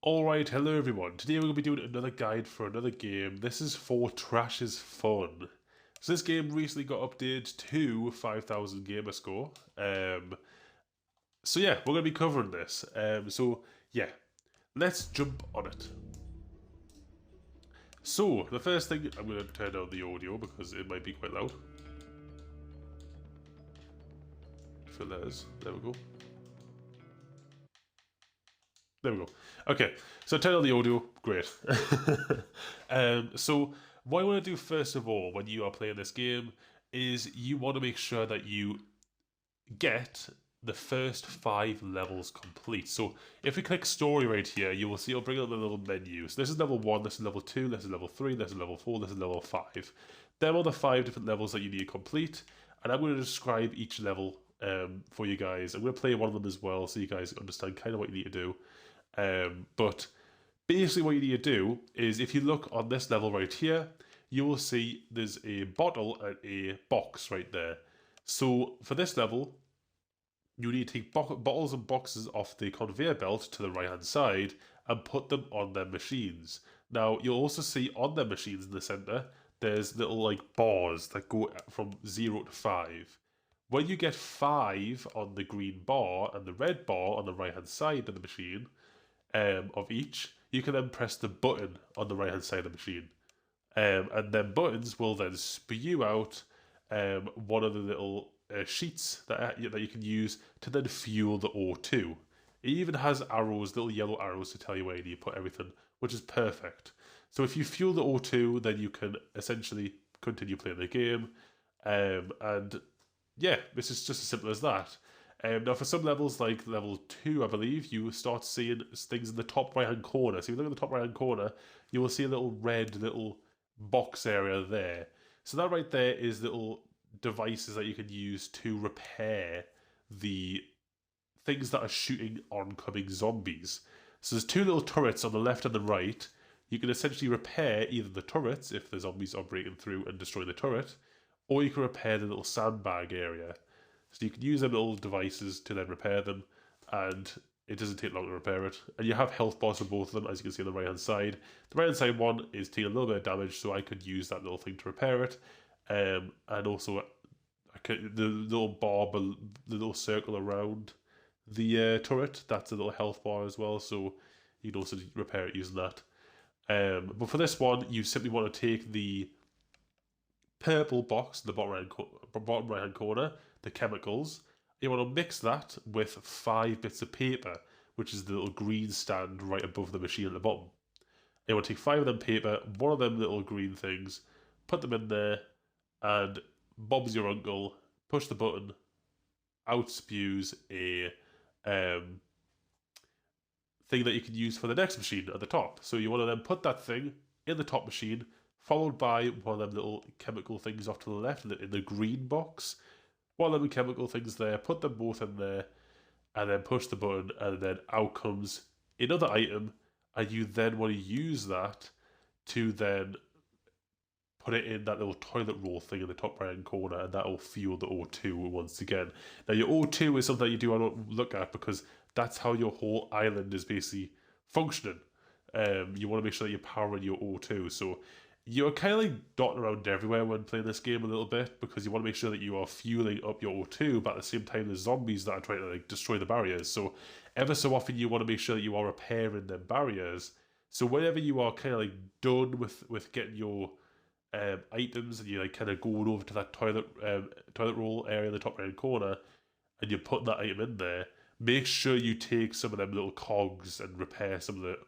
Alright, hello everyone. Today we're going to be doing another guide for another game. This is for 𝗏𝘅's_Fun. So this game recently got updated to 5000 gamer score. So yeah, we're going to be covering this. So yeah, let's jump on it. So the first thing, I'm going to turn down the audio because it might be quite loud. Filters, there we go. There we go. Okay, so turn on the audio. Great. So what I want to do first of all when you are playing this game is you want to make sure that you get the first 5 levels complete. So if we click story right here, you will see it'll bring up the little menu. So this is level 1, this is level 2, this is level 3, this is level 4, this is level 5. Them are the 5 different levels that you need to complete, and I'm going to describe each level for you guys. I'm going to play one of them as well so you guys understand kind of what you need to do. But basically what you need to do is if you look on this level right here, you will see there's a bottle and a box right there. So for this level, you need to take bottles and boxes off the conveyor belt to the right hand side and put them on their machines. Now you'll also see on their machines in the center, there's little like bars that go from 0 to 5. When you get 5 on the green bar and the red bar on the right hand side of the machine, of each, you can then press the button on the right hand side of the machine. And then buttons will then spew out one of the little sheets that you can use to then fuel the O2. It even has arrows, little yellow arrows to tell you where you need to put everything, which is perfect. So if you fuel the O2, then you can essentially continue playing the game. And yeah, this is just as simple as that. Now for some levels, like level 2, I believe, you start seeing things in the top right hand corner. So if you look at the top right hand corner, you will see a little red little box area there. So that right there is little devices that you can use to repair the things that are shooting oncoming zombies. So there's 2 little turrets on the left and the right. You can essentially repair either the turrets if the zombies are breaking through and destroying the turret, or you can repair the little sandbag area. So you can use them little devices to then repair them, and it doesn't take long to repair it. And you have health bars for both of them, as you can see on the right hand side. The right hand side one is taking a little bit of damage, so I could use that little thing to repair it. And also, the little bar, the little circle around the turret, that's a little health bar as well, so you can also repair it using that. But for this one, you simply want to take the purple box in the bottom right hand corner, the chemicals. You want to mix that with 5 bits of paper, which is the little green stand right above the machine at the bottom. You want to take 5 of them paper, one of them little green things, put them in there, and Bob's your uncle, push the button, out spews a thing that you can use for the next machine at the top. So you want to then put that thing in the top machine, followed by one of them little chemical things off to the left in the green box. One of them chemical things there, put them both in there, and then push the button, and then out comes another item, and you then want to use that to then put it in that little toilet roll thing in the top right hand corner, and that will fuel the O2 once again. Now your O2 is something that you do want to look at because that's how your whole island is basically functioning. You want to make sure that you're powering your O2, so you're kind of like dotting around everywhere when playing this game a little bit because you want to make sure that you are fueling up your O2, but at the same time there's zombies that are trying to like destroy the barriers. So ever so often you want to make sure that you are repairing them barriers. So whenever you are kind of like done with getting your items and you're like kind of going over to that toilet roll area in the top right corner and you're putting that item in there, make sure you take some of them little cogs and repair some of the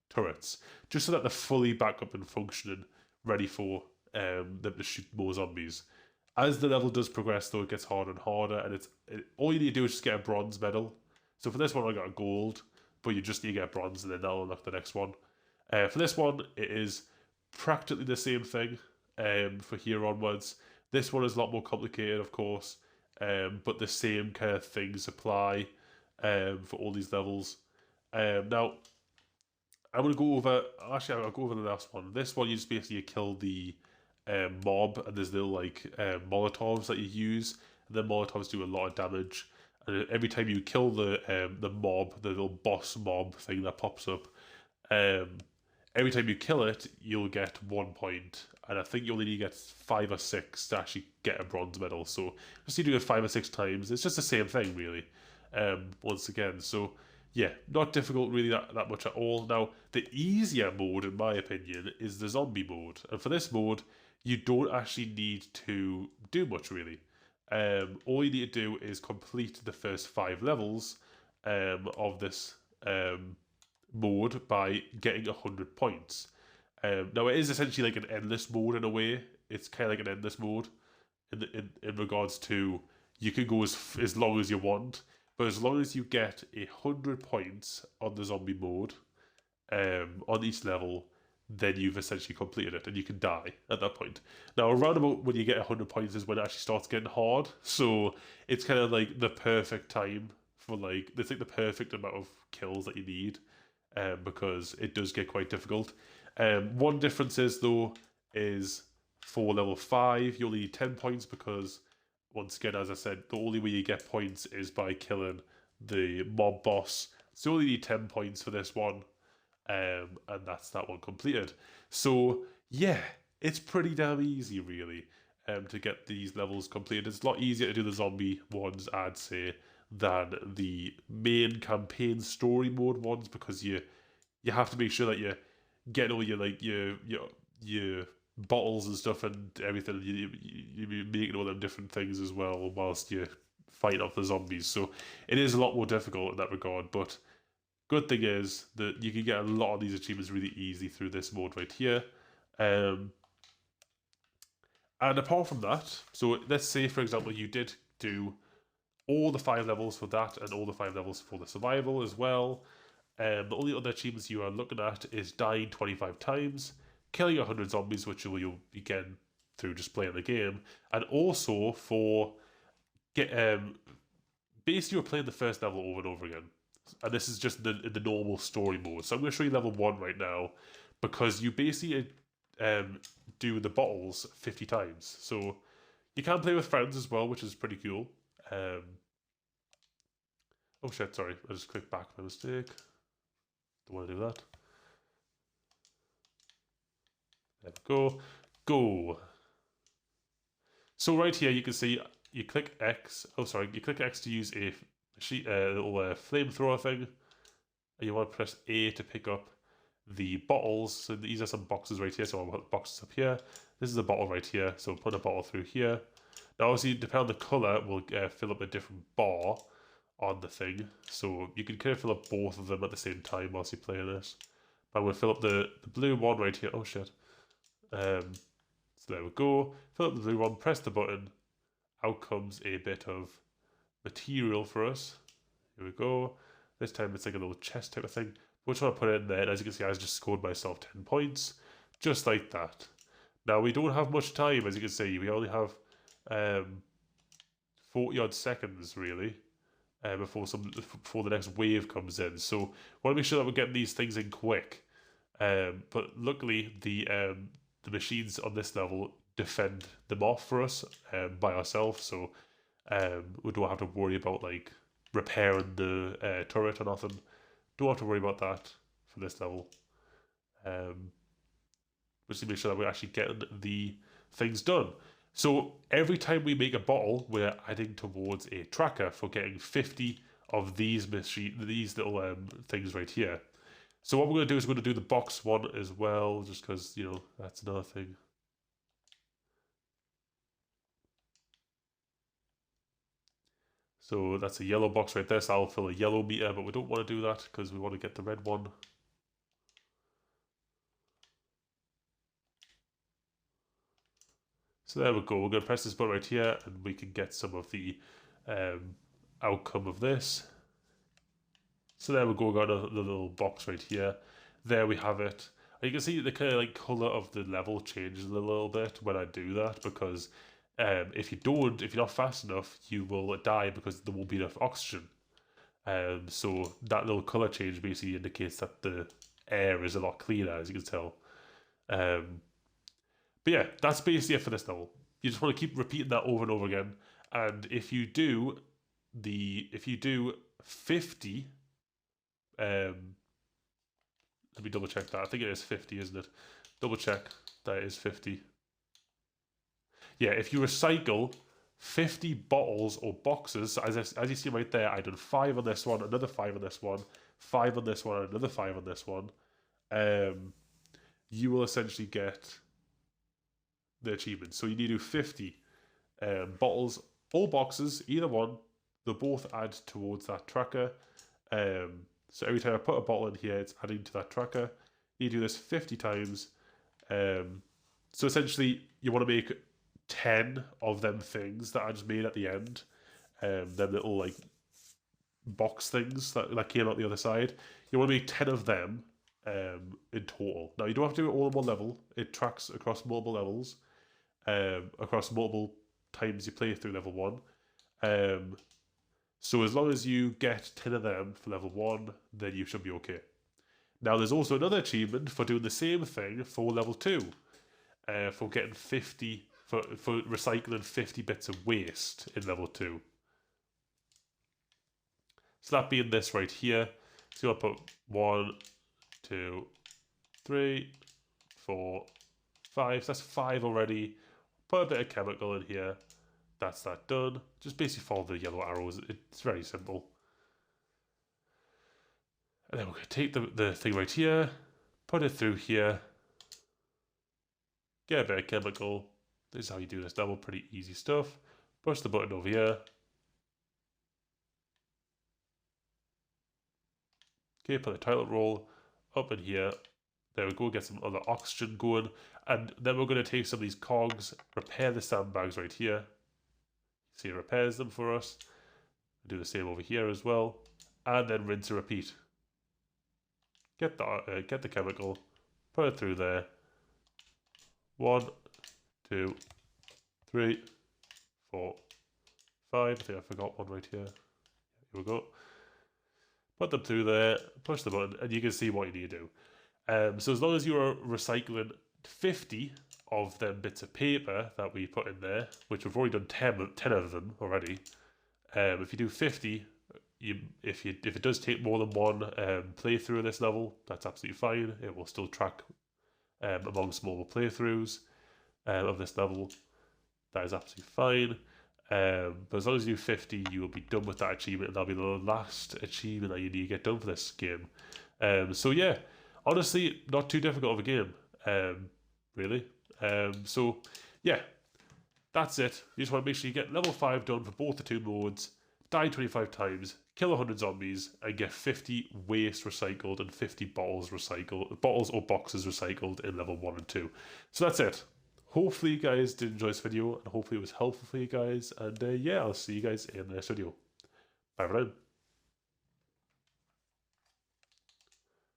turrets, just so that they're fully back up and functioning, ready for them to shoot more zombies. As the level does progress, though, it gets harder and harder, and all you need to do is just get a bronze medal. So for this one, I got a gold, but you just need to get a bronze, and then that'll unlock the next one. For this one, it is practically the same thing for here onwards. This one is a lot more complicated, of course, but the same kind of things apply for all these levels. Now, I'm going to go over, actually I'll go over the last one. This one you just basically kill the mob, and there's little like Molotovs that you use, and the Molotovs do a lot of damage, And every time you kill the mob, the little boss mob thing that pops up, every time you kill it, you'll get 1 point. And I think you only need to get 5 or 6 to actually get a bronze medal. So just you do it 5 or 6 times. It's just the same thing, really. Once again, so yeah, not difficult really that much at all. Now, the easier mode, in my opinion, is the zombie mode. And for this mode, you don't actually need to do much, really. All you need to do is complete the first 5 levels of this mode by getting 100 points. Now, it is essentially like an endless mode in a way. It's kind of like an endless mode in regards to you can go as long as you want, but as long as you get 100 points on the zombie mode on each level, then you've essentially completed it, and you can die at that point. Now, around about when you get 100 points is when it actually starts getting hard, so it's kind of like the perfect time for it's like the perfect amount of kills that you need, because it does get quite difficult. One difference is, though, is for level 5, you only need 10 points because, once again, as I said, the only way you get points is by killing the mob boss. So you only need 10 points for this one. And that's that one completed. So yeah, it's pretty damn easy, really, to get these levels completed. It's a lot easier to do the zombie ones, I'd say, than the main campaign story mode ones, because you have to make sure that you get all your your bottles and stuff and everything. You're making all them different things as well whilst you fight off the zombies. So it is a lot more difficult in that regard, but good thing is that you can get a lot of these achievements really easy through this mode right here. And apart from that, so let's say, for example, you did do all the 5 levels for that and all the 5 levels for the survival as well. The only other achievements you are looking at is dying 25 times, killing 100 zombies, which you'll be getting through just playing the game, and also for basically you're playing the first level over and over again. And this is just the normal story mode. So I'm going to show you level 1 right now, because you basically do the bottles 50 times. So you can play with friends as well, which is pretty cool. Oh shit, sorry. I just clicked back by mistake. Don't want to do that. There we go. Go. So right here you can see you click X. Oh, sorry. You click X to use a little flamethrower thing, and you want to press A to pick up the bottles. So these are some boxes right here, so I'll put boxes up here. This is a bottle right here, so put a bottle through here. Now obviously, depending on the colour, we'll fill up a different bar on the thing, so you can kind of fill up both of them at the same time whilst you're playing this. I'm going to fill up the blue one right here. Oh shit. So there we go. Fill up the blue one, press the button. Out comes a bit of material for us. Here we go. This time it's like a little chest type of thing. We're trying to put it in there, and as you can see, I just scored myself 10 points. Just like that. Now, we don't have much time, as you can see. We only have 40 odd seconds, really, before the next wave comes in. So, we want to make sure that we're getting these things in quick. But luckily, the machines on this level defend them off for us by ourselves, so we don't have to worry about like repairing the turret or nothing. Don't have to worry about that for this level. Just to make sure that we're actually getting the things done. So every time we make a bottle, we're adding towards a tracker for getting 50 of these little things right here. So what we're going to do is we're going to do the box one as well, just because, you know, that's another thing. So that's a yellow box right there, so I'll fill a yellow meter, but we don't want to do that because we want to get the red one. So there we go, we're going to press this button right here and we can get some of the outcome of this. So there we go, we got the little box right here. There we have it. And you can see the kind of like colour of the level changes a little bit when I do that, because if you're not fast enough, you will die because there won't be enough oxygen. So that little colour change basically indicates that the air is a lot cleaner, as you can tell. But yeah, that's basically it for this level. You just want to keep repeating that over and over again. And if you do if you do 50, let me double check that. I think it is 50, isn't it? Double check that it is 50. Yeah, if you recycle 50 bottles or boxes, as you see right there, I done 5 on this one, another 5 on this one, 5 on this one, another 5 on this one. You will essentially get the achievement. So you need to do 50 bottles or boxes, either one. They'll both add towards that tracker. So every time I put a bottle in here, it's adding to that tracker. You do this 50 times. So essentially, you want to make 10 of them things that I just made at the end. Them little like box things that came out the other side. You want to make 10 of them in total. Now, you don't have to do it all in one level. It tracks across multiple levels, across multiple times you play through level 1. So as long as you get 10 of them for level 1, then you should be okay. Now, there's also another achievement for doing the same thing for level 2, for getting 50, for recycling 50 bits of waste in level 2. So that being this right here, so I'll put 1, 2, 3, 4, 5. So that's 5 already. Put a bit of chemical in here. That's that done. Just basically follow the yellow arrows. It's very simple. And then we're going to take the thing right here, put it through here, get a bit of chemical. This is how you do this double, pretty easy stuff. Push the button over here. Okay, put the toilet roll up in here. There we go, get some other oxygen going. And then we're going to take some of these cogs, repair the sandbags right here. See, it repairs them for us. Do the same over here as well. And then rinse and repeat. Get the chemical, put it through there. 1, 2, 3, 4, 5. I think I forgot one right here. Here we go. Put them through there, push the button, and you can see what you need to do. So as long as you are recycling 50 of them bits of paper that we put in there, which we've already done 10 of them already. If you do 50, if it does take more than one playthrough of this level, that's absolutely fine. It will still track amongst multiple playthroughs of this level. That is absolutely fine. But as long as you do 50, you will be done with that achievement, and that'll be the last achievement that you need to get done for this game. So yeah, honestly, not too difficult of a game, really. So yeah, that's it. You just want to make sure you get level 5 done for both the 2 modes, die 25 times, kill 100 zombies, and get 50 waste recycled and 50 bottles or boxes recycled in level 1 and 2. So that's it. Hopefully you guys did enjoy this video, and hopefully it was helpful for you guys. And yeah, I'll see you guys in the next video. Bye for now.